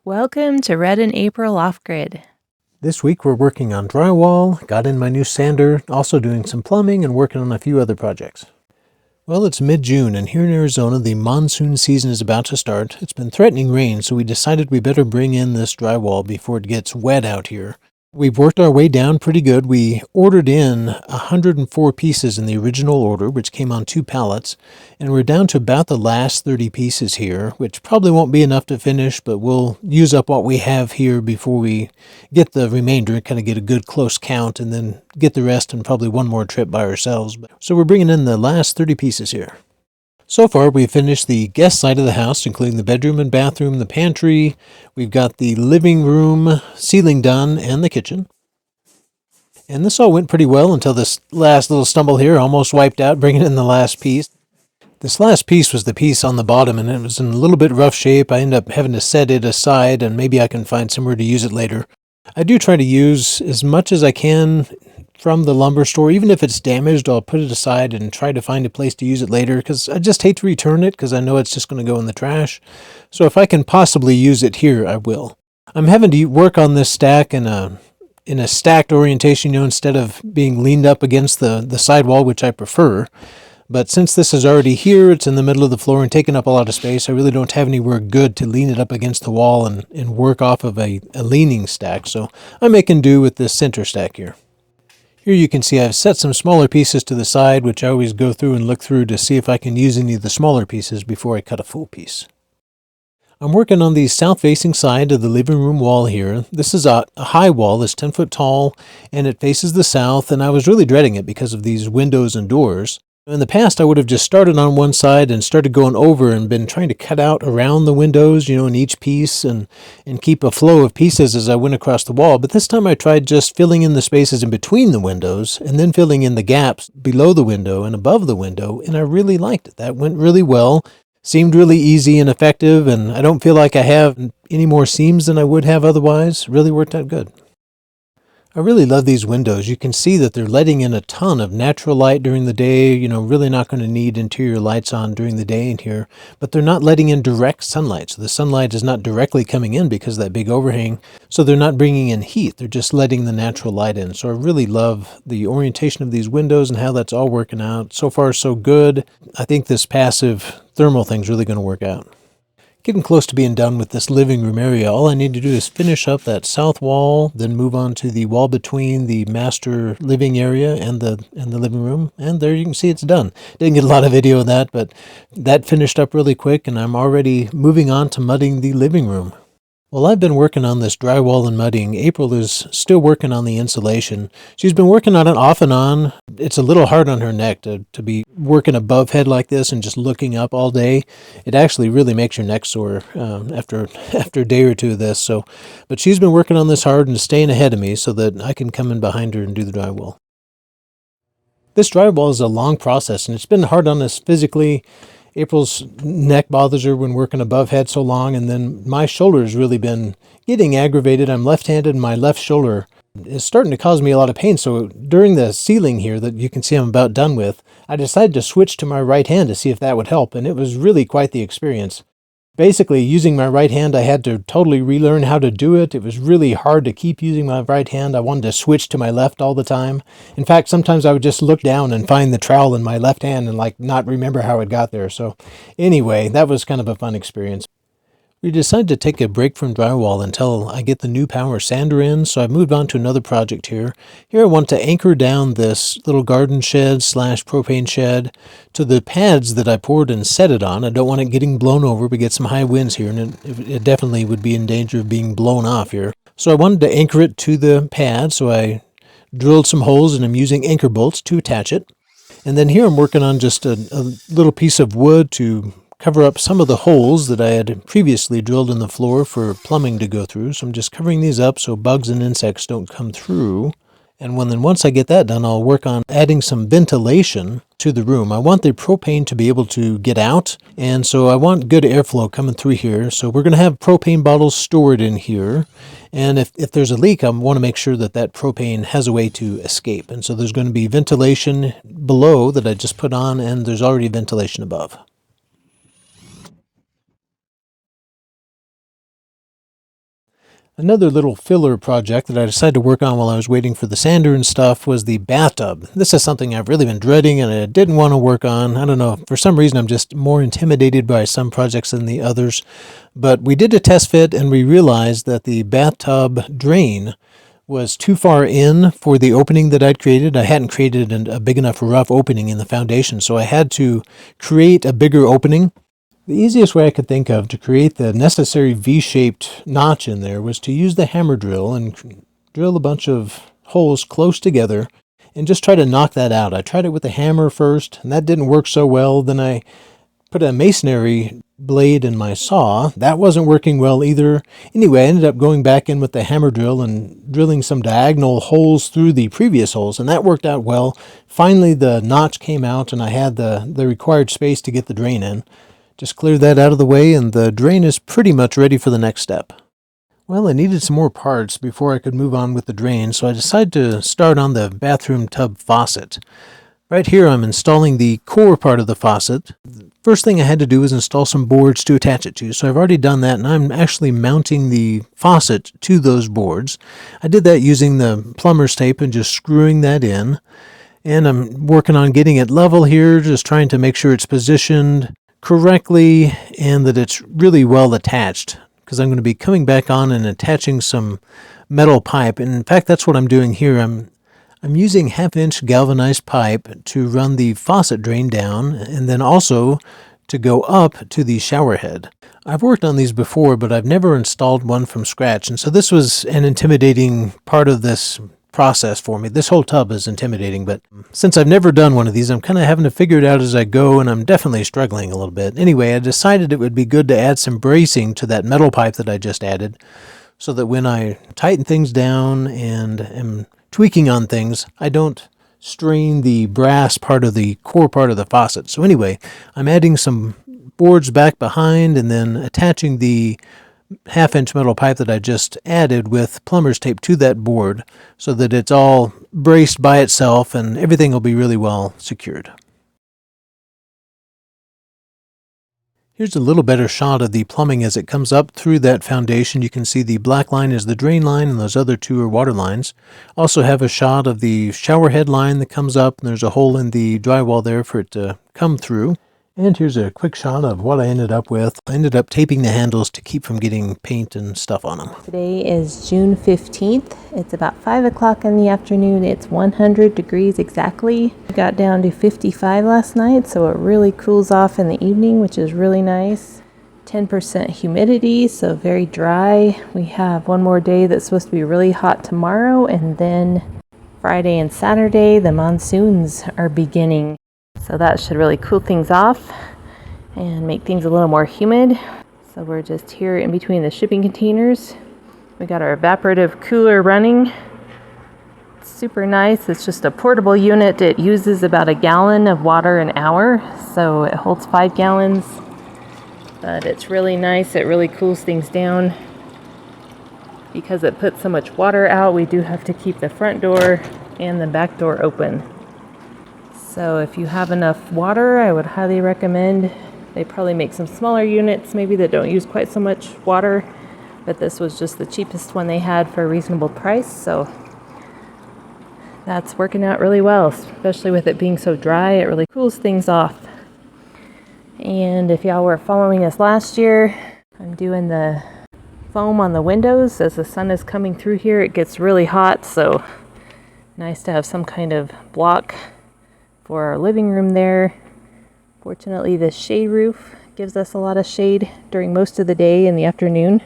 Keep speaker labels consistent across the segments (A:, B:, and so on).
A: Welcome to Red and April Off-Grid.
B: This week we're working on drywall, got in my new sander, also doing some plumbing and working on a few other projects. Well, it's mid-June and here in Arizona the monsoon season is about to start. It's been threatening rain, so we decided we better bring in this drywall before it gets wet out here. We've worked our way down pretty good. We ordered in 104 pieces in the original order, which came on 2 pallets, and we're down to about the last 30 pieces here, which probably won't be enough to finish, but we'll use up what we have here before we get the remainder, kind of get a good close count, and then get the rest and probably one more trip by ourselves. So we're bringing in the last 30 pieces here. So far, we've finished the guest side of the house, including the bedroom and bathroom, the pantry. We've got the living room ceiling done and the kitchen. And this all went pretty well until this last little stumble here almost wiped out, bringing in the last piece. This last piece was the piece on the bottom, and it was in a little bit rough shape. I ended up having to set it aside, and maybe I can find somewhere to use it later. I do try to use as much as I can from the lumber store. Even if it's damaged, I'll put it aside and try to find a place to use it later, because I just hate to return it because I know it's just going to go in the trash. So if I can possibly use it here, I will. I'm having to work on this stack in a stacked orientation, instead of being leaned up against the sidewall, which I prefer. But since this is already here, it's in the middle of the floor and taking up a lot of space, I really don't have anywhere good to lean it up against the wall and work off of a leaning stack. So I'm making do with this center stack here. Here you can see I've set some smaller pieces to the side, which I always go through and look through to see if I can use any of the smaller pieces before I cut a full piece. I'm working on the south-facing side of the living room wall here. This is a high wall, it's 10 foot tall, and it faces the south, and I was really dreading it because of these windows and doors. In the past, I would have just started on one side and started going over and been trying to cut out around the windows, in each piece and keep a flow of pieces as I went across the wall. But this time I tried just filling in the spaces in between the windows and then filling in the gaps below the window and above the window, and I really liked it. That went really well, seemed really easy and effective, and I don't feel like I have any more seams than I would have otherwise. Really worked out good. I really love these windows. You can see that they're letting in a ton of natural light during the day, really not going to need interior lights on during the day in here, but they're not letting in direct sunlight. So the sunlight is not directly coming in because of that big overhang. So they're not bringing in heat. They're just letting the natural light in. So I really love the orientation of these windows and how that's all working out. So far, so good. I think this passive thermal thing's really going to work out. Getting close to being done with this living room area. All I need to do is finish up that south wall, then move on to the wall between the master living area and the living room. And there you can see it's done. Didn't get a lot of video of that, but that finished up really quick, and I'm already moving on to mudding the living room. Well, I've been working on this drywall and mudding. April is still working on the insulation. She's been working on it off and on. It's a little hard on her neck to be working above head like this and just looking up all day. It actually really makes your neck sore after a day or two of this. But she's been working on this hard and staying ahead of me so that I can come in behind her and do the drywall. This drywall is a long process, and it's been hard on us physically. April's neck bothers her when working above head so long, and then my shoulder's really been getting aggravated. I'm left-handed, and my left shoulder is starting to cause me a lot of pain. So during the ceiling here that you can see I'm about done with, I decided to switch to my right hand to see if that would help, and it was really quite the experience. Basically, using my right hand, I had to totally relearn how to do it. It was really hard to keep using my right hand. I wanted to switch to my left all the time. In fact, sometimes I would just look down and find the trowel in my left hand and not remember how it got there. So anyway, that was kind of a fun experience. We decided to take a break from drywall until I get the new power sander in, so I've moved on to another project here. Here I want to anchor down this little garden shed / propane shed to the pads that I poured and set it on. I don't want it getting blown over. We get some high winds here, and it definitely would be in danger of being blown off here. So I wanted to anchor it to the pad, so I drilled some holes, and I'm using anchor bolts to attach it. And then here I'm working on just a little piece of wood to cover up some of the holes that I had previously drilled in the floor for plumbing to go through. So I'm just covering these up so bugs and insects don't come through. And once I get that done, I'll work on adding some ventilation to the room. I want the propane to be able to get out, and so I want good airflow coming through here. So we're going to have propane bottles stored in here, and if there's a leak, I want to make sure that propane has a way to escape. And so there's going to be ventilation below that I just put on, and there's already ventilation above. Another little filler project that I decided to work on while I was waiting for the sander and stuff was the bathtub. This is something I've really been dreading and I didn't want to work on. I don't know, for some reason I'm just more intimidated by some projects than the others. But we did a test fit and we realized that the bathtub drain was too far in for the opening that I'd created. I hadn't created a big enough rough opening in the foundation, so I had to create a bigger opening. The easiest way I could think of to create the necessary V-shaped notch in there was to use the hammer drill and drill a bunch of holes close together and just try to knock that out. I tried it with the hammer first, and that didn't work so well. Then I put a masonry blade in my saw. That wasn't working well either. Anyway, I ended up going back in with the hammer drill and drilling some diagonal holes through the previous holes, and that worked out well. Finally, the notch came out, and I had the required space to get the drain in. Just cleared that out of the way, and the drain is pretty much ready for the next step. Well, I needed some more parts before I could move on with the drain, so I decided to start on the bathroom tub faucet. Right here I'm installing the core part of the faucet. First thing I had to do was install some boards to attach it to, so I've already done that, and I'm actually mounting the faucet to those boards. I did that using the plumber's tape and just screwing that in, and I'm working on getting it level here, just trying to make sure it's positioned correctly and that it's really well attached, because I'm going to be coming back on and attaching some metal pipe. And in fact, that's what I'm doing here. I'm using 1/2-inch galvanized pipe to run the faucet drain down and then also to go up to the shower head. I've worked on these before, but I've never installed one from scratch, and so this was an intimidating part of this process for me. This whole tub is intimidating, but since I've never done one of these, I'm kind of having to figure it out as I go, and I'm definitely struggling a little bit. Anyway, I decided it would be good to add some bracing to that metal pipe that I just added, so that when I tighten things down and am tweaking on things, I don't strain the brass part of the core part of the faucet. So anyway, I'm adding some boards back behind and then attaching the 1/2-inch metal pipe that I just added with plumber's tape to that board so that it's all braced by itself and everything will be really well secured. Here's a little better shot of the plumbing as it comes up through that foundation. You can see the black line is the drain line and those other two are water lines. Also have a shot of the shower head line that comes up, and there's a hole in the drywall there for it to come through. And here's a quick shot of what I ended up with. I ended up taping the handles to keep from getting paint and stuff on them.
A: Today is June 15th. It's about 5 o'clock in the afternoon. It's 100 degrees exactly. We got down to 55 last night, so it really cools off in the evening, which is really nice. 10% humidity, so very dry. We have one more day that's supposed to be really hot tomorrow, and then Friday and Saturday, the monsoons are beginning. So that should really cool things off and make things a little more humid. So we're just here in between the shipping containers. We got our evaporative cooler running. It's super nice. It's just a portable unit. It uses about a gallon of water an hour. So it holds 5 gallons. But it's really nice. It really cools things down. Because it puts so much water out, we do have to keep the front door and the back door open. So if you have enough water, I would highly recommend. They probably make some smaller units maybe that don't use quite so much water, but this was just the cheapest one they had for a reasonable price, so that's working out really well, especially with it being so dry. It really cools things off. And if y'all were following us last year, I'm doing the foam on the windows. As the sun is coming through here, it gets really hot, so nice to have some kind of block for our living room there. Fortunately, this shade roof gives us a lot of shade during most of the day in the afternoon.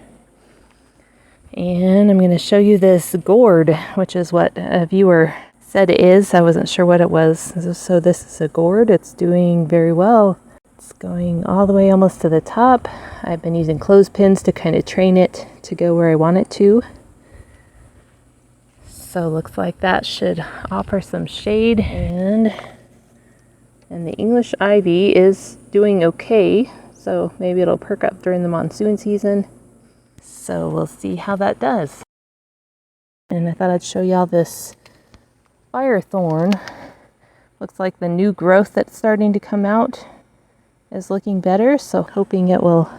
A: And I'm going to show you this gourd, which is what a viewer said it is. I wasn't sure what it was. So this is a gourd. It's doing very well. It's going all the way almost to the top. I've been using clothespins to kind of train it to go where I want it to. So looks like that should offer some shade. And the English ivy is doing okay, so maybe it'll perk up during the monsoon season. So we'll see how that does. And I thought I'd show y'all this firethorn. Looks like the new growth that's starting to come out is looking better, so hoping it will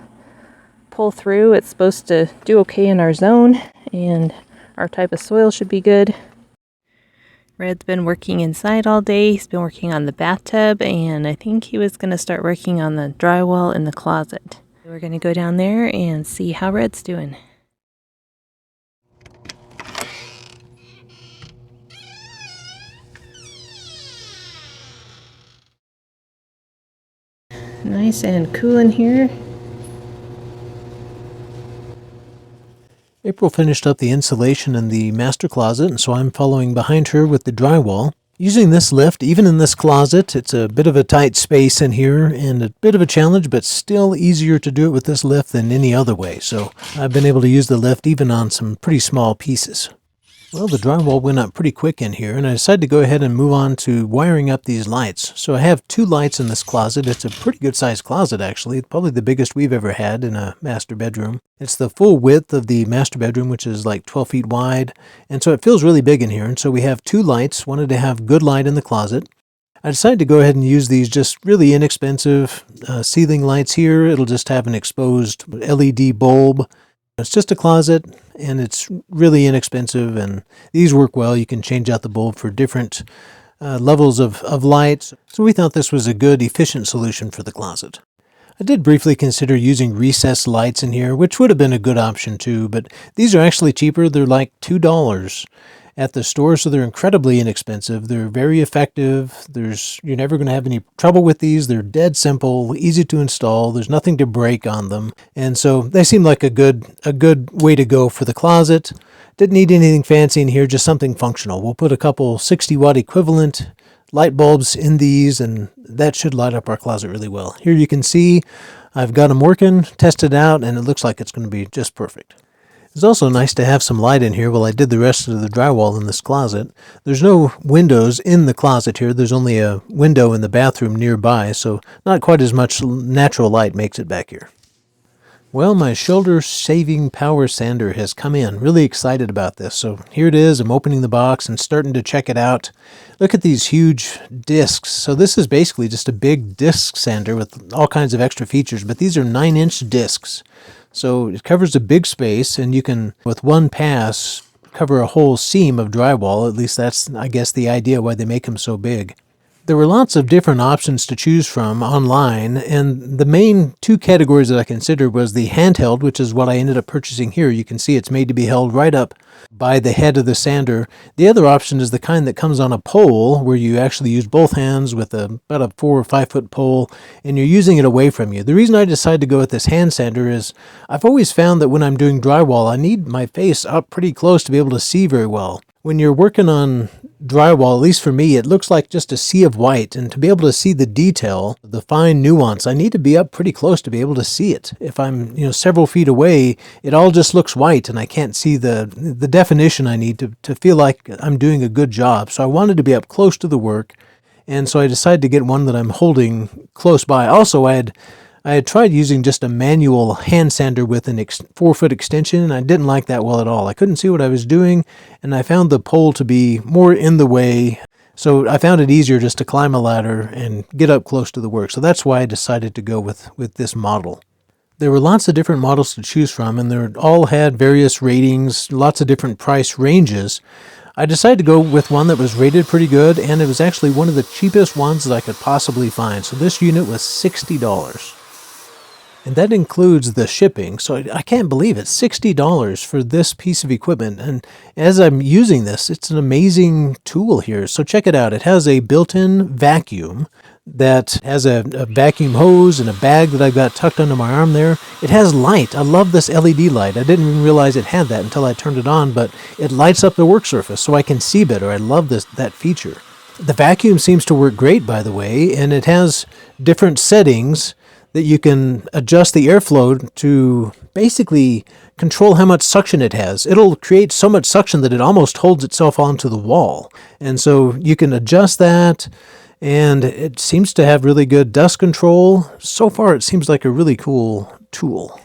A: pull through. It's supposed to do okay in our zone, and our type of soil should be good. Red's been working inside all day. He's been working on the bathtub, and I think he was going to start working on the drywall in the closet. We're going to go down there and see how Red's doing. Nice and cool in here.
B: April finished up the insulation in the master closet, and so I'm following behind her with the drywall. Using this lift, even in this closet, it's a bit of a tight space in here and a bit of a challenge, but still easier to do it with this lift than any other way. So I've been able to use the lift even on some pretty small pieces. Well, the drywall went up pretty quick in here, and I decided to go ahead and move on to wiring up these lights. So I have 2 lights in this closet. It's a pretty good sized closet, actually. Probably the biggest we've ever had in a master bedroom. It's the full width of the master bedroom, which is like 12 feet wide. And so it feels really big in here. And so we have 2 lights. Wanted to have good light in the closet. I decided to go ahead and use these just really inexpensive ceiling lights here. It'll just have an exposed LED bulb. It's just a closet, and it's really inexpensive, and these work well. You can change out the bulb for different levels of light. So we thought this was a good, efficient solution for the closet. I did briefly consider using recessed lights in here, which would have been a good option too, but these are actually cheaper. They're like $2 at the store, so they're incredibly inexpensive. They're very effective. You're never going to have any trouble with these. They're dead simple, easy to install. There's nothing to break on them. And so they seem like a good way to go for the closet. Didn't need anything fancy in here, just something functional. We'll put a couple 60-watt equivalent light bulbs in these, and that should light up our closet really well. Here you can see I've got them working, tested out, and it looks like it's going to be just perfect. It's also nice to have some light in here while I did the rest of the drywall in this closet. There's no windows in the closet here. There's only a window in the bathroom nearby, so not quite as much natural light makes it back here. Well, my shoulder-saving power sander has come in. Really excited about this. So here it is. I'm opening the box and starting to check it out. Look at these huge discs. So this is basically just a big disc sander with all kinds of extra features, but these are 9-inch discs. So it covers a big space, and you can, with one pass, cover a whole seam of drywall. At least that's, I guess, the idea why they make them so big. There were lots of different options to choose from online, and the main 2 categories that I considered was the handheld, which is what I ended up purchasing here. You can see it's made to be held right up by the head of the sander. The other option is the kind that comes on a pole, where you actually use both hands with about a 4 or 5 foot pole, and you're using it away from you. The reason I decided to go with this hand sander is I've always found that when I'm doing drywall, I need my face up pretty close to be able to see very well. When you're working on drywall, at least for me, it looks like just a sea of white, and to be able to see the detail, the fine nuance, I need to be up pretty close to be able to see it. If I'm, several feet away, it all just looks white, and I can't see the definition I need to feel like I'm doing a good job. So I wanted to be up close to the work, and so I decided to get one that I'm holding close by. Also, I had tried using just a manual hand sander with an 4-foot extension, and I didn't like that well at all. I couldn't see what I was doing, and I found the pole to be more in the way. So I found it easier just to climb a ladder and get up close to the work. So that's why I decided to go with this model. There were lots of different models to choose from, and they all had various ratings, lots of different price ranges. I decided to go with one that was rated pretty good, and it was actually one of the cheapest ones that I could possibly find. So this unit was $60. And that includes the shipping. So I can't believe it. $60 for this piece of equipment. And as I'm using this, it's an amazing tool here. So check it out. It has a built-in vacuum that has a vacuum hose and a bag that I've got tucked under my arm there. It has light. I love this LED light. I didn't even realize it had that until I turned it on, but it lights up the work surface so I can see better. I love that feature. The vacuum seems to work great, by the way, and it has different settings that you can adjust the airflow to basically control how much suction it has. It'll create so much suction that it almost holds itself onto the wall. And so you can adjust that, and it seems to have really good dust control. So far, it seems like a really cool tool.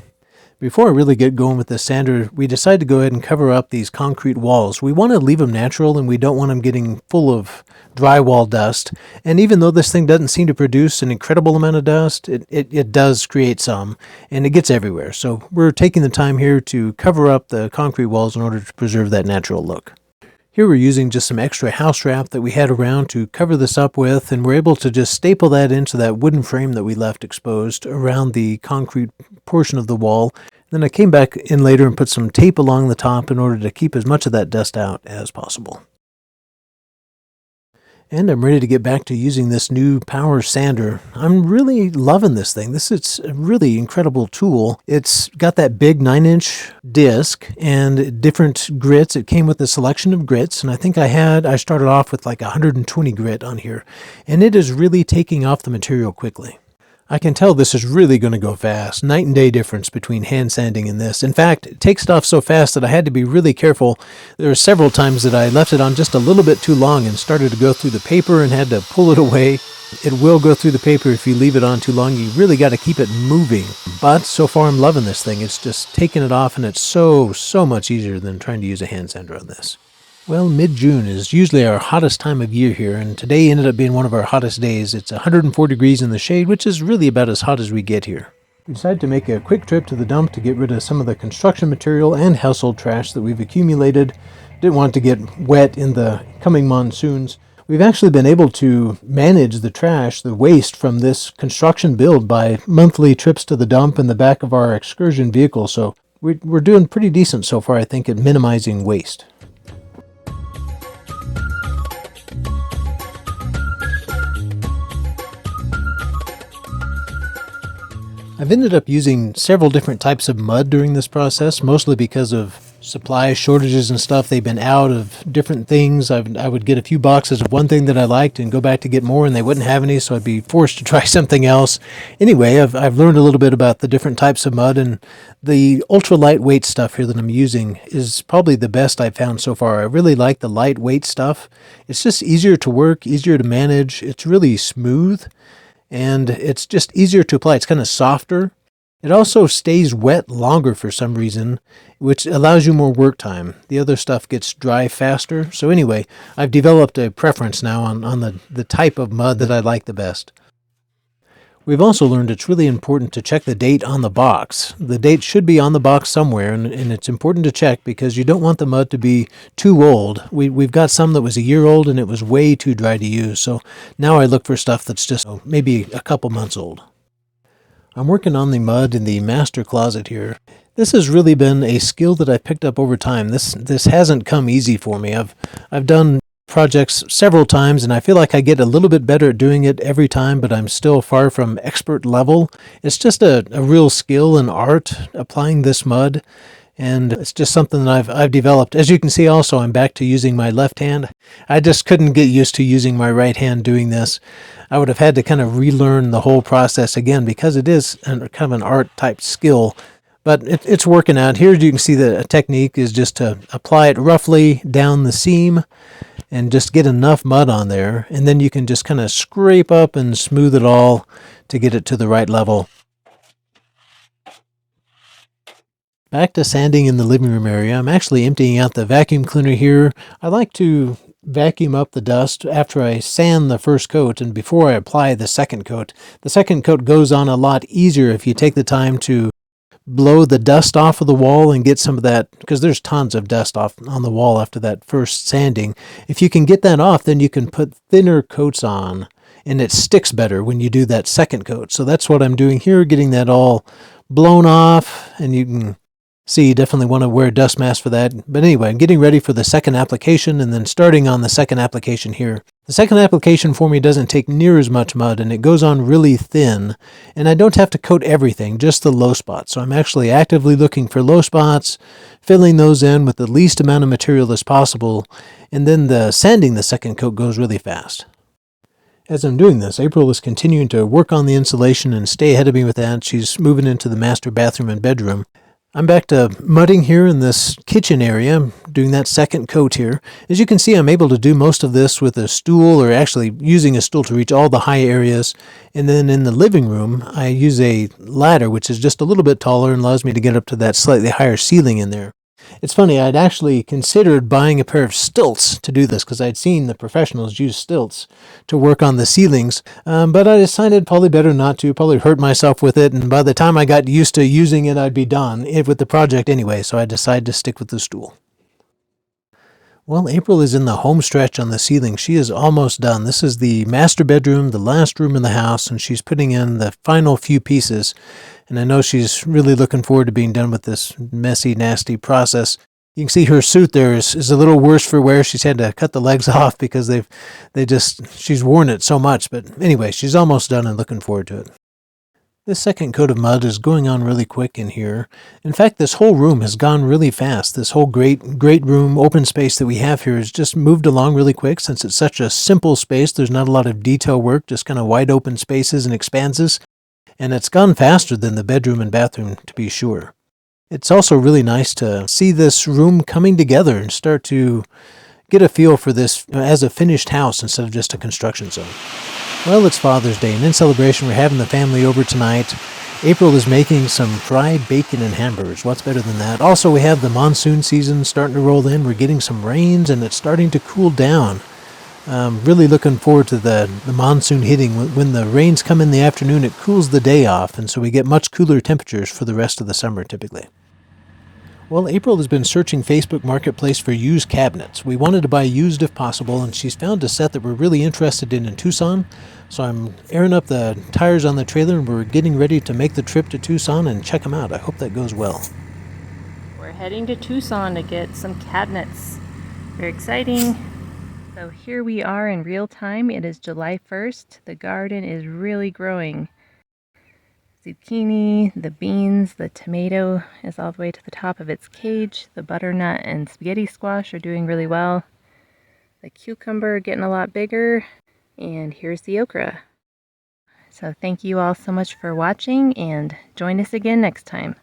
B: Before I really get going with the sander, we decided to go ahead and cover up these concrete walls. We want to leave them natural and we don't want them getting full of drywall dust. And even though this thing doesn't seem to produce an incredible amount of dust, it does create some, and it gets everywhere. So we're taking the time here to cover up the concrete walls in order to preserve that natural look. Here we're using just some extra house wrap that we had around to cover this up with, and we're able to just staple that into that wooden frame that we left exposed around the concrete portion of the wall. Then I came back in later and put some tape along the top in order to keep as much of that dust out as possible. And I'm ready to get back to using this new power sander. I'm really loving this thing. This is a really incredible tool. It's got that big 9-inch disc and different grits. It came with a selection of grits, and I think I started off with like 120 grit on here, and it is really taking off the material quickly. I can tell this is really going to go fast. Night and day difference between hand sanding and this. In fact, it takes it off so fast that I had to be really careful. There were several times that I left it on just a little bit too long and started to go through the paper and had to pull it away. It will go through the paper if you leave it on too long. You really got to keep it moving. But so far I'm loving this thing. It's just taking it off, and it's so much easier than trying to use a hand sander on this. Well, mid-June is usually our hottest time of year here, and today ended up being one of our hottest days. It's 104 degrees in the shade, which is really about as hot as we get here. We decided to make a quick trip to the dump to get rid of some of the construction material and household trash that we've accumulated. Didn't want to get wet in the coming monsoons. We've actually been able to manage the trash, the waste from this construction build by monthly trips to the dump in the back of our excursion vehicle, so we're doing pretty decent so far, I think, at minimizing waste. I've ended up using several different types of mud during this process, mostly because of supply shortages and stuff. They've been out of different things. I would get a few boxes of one thing that I liked and go back to get more, and they wouldn't have any, so I'd be forced to try something else. Anyway, I've learned a little bit about the different types of mud, and the ultra lightweight stuff here that I'm using is probably the best I've found so far. I really like the lightweight stuff. It's just easier to work, easier to manage. It's really smooth, and it's just easier to apply. It's kind of softer. It also stays wet longer for some reason, which allows you more work time. The other stuff gets dry faster. So anyway, I've developed a preference now on the type of mud that I like the best. We've also learned it's really important to check the date on the box. The date should be on the box somewhere, and it's important to check because you don't want the mud to be too old. We've got some that was a year old and it was way too dry to use, so now I look for stuff that's just maybe a couple months old. I'm working on the mud in the master closet here. This has really been a skill that I've picked up over time. This hasn't come easy for me. I've done projects several times, and I feel like I get a little bit better at doing it every time, but I'm still far from expert level. It's just a real skill and art applying this mud, and it's just something that I've developed. As you can see also, I'm back to using my left hand. I just couldn't get used to using my right hand doing this. I would have had to kind of relearn the whole process again because it is kind of an art type skill. But it's working out. Here you can see the technique is just to apply it roughly down the seam and just get enough mud on there. And then you can just kind of scrape up and smooth it all to get it to the right level. Back to sanding in the living room area. I'm actually emptying out the vacuum cleaner here. I like to vacuum up the dust after I sand the first coat and before I apply the second coat. The second coat goes on a lot easier if you take the time to blow the dust off of the wall and get some of that, because there's tons of dust off on the wall after that first sanding. If you can get that off, then you can put thinner coats on, and it sticks better when you do that second coat. So that's what I'm doing here, getting that all blown off, and you can see you definitely want to wear a dust mask for that. But anyway, I'm getting ready for the second application and then starting on the second application here. The second application for me doesn't take near as much mud and it goes on really thin, and I don't have to coat everything, just the low spots. So I'm actually actively looking for low spots, filling those in with the least amount of material as possible, and then the sanding the second coat goes really fast. As I'm doing this, April is continuing to work on the insulation and stay ahead of me with that. She's moving into the master bathroom and bedroom. I'm back to mudding here in this kitchen area. I'm doing that second coat here. As you can see, I'm able to do most of this with a stool, or actually using a stool to reach all the high areas. And then in the living room, I use a ladder, which is just a little bit taller and allows me to get up to that slightly higher ceiling in there. It's funny, I'd actually considered buying a pair of stilts to do this because I'd seen the professionals use stilts to work on the ceilings, but I decided probably better not to, probably hurt myself with it, and by the time I got used to using it, I'd be done with the project anyway, so I decided to stick with the stool. Well, April is in the home stretch on the ceiling. She is almost done. This is the master bedroom, the last room in the house, and she's putting in the final few pieces. And I know she's really looking forward to being done with this messy, nasty process. You can see her suit there is a little worse for wear. She's had to cut the legs off because she's worn it so much. But anyway, she's almost done and looking forward to it. This second coat of mud is going on really quick in here. In fact, this whole room has gone really fast. This whole great room, open space that we have here has just moved along really quick since it's such a simple space. There's not a lot of detail work, just kind of wide open spaces and expanses. And it's gone faster than the bedroom and bathroom, to be sure. It's also really nice to see this room coming together and start to get a feel for this as a finished house instead of just a construction zone. Well, it's Father's Day, and in celebration, we're having the family over tonight. April is making some fried bacon and hamburgers. What's better than that? Also, we have the monsoon season starting to roll in. We're getting some rains, and it's starting to cool down. Really looking forward to the monsoon hitting. When the rains come in the afternoon, it cools the day off, and so we get much cooler temperatures for the rest of the summer, typically. Well, April has been searching Facebook Marketplace for used cabinets. We wanted to buy used if possible, and she's found a set that we're really interested in Tucson. So I'm airing up the tires on the trailer, and we're getting ready to make the trip to Tucson and check them out. I hope that goes well.
A: We're heading to Tucson to get some cabinets. Very exciting. So here we are in real time. It is July 1st. The garden is really growing. Zucchini, the beans, the tomato is all the way to the top of its cage. The butternut and spaghetti squash are doing really well. The cucumber getting a lot bigger. And here's the okra. So thank you all so much for watching, and join us again next time.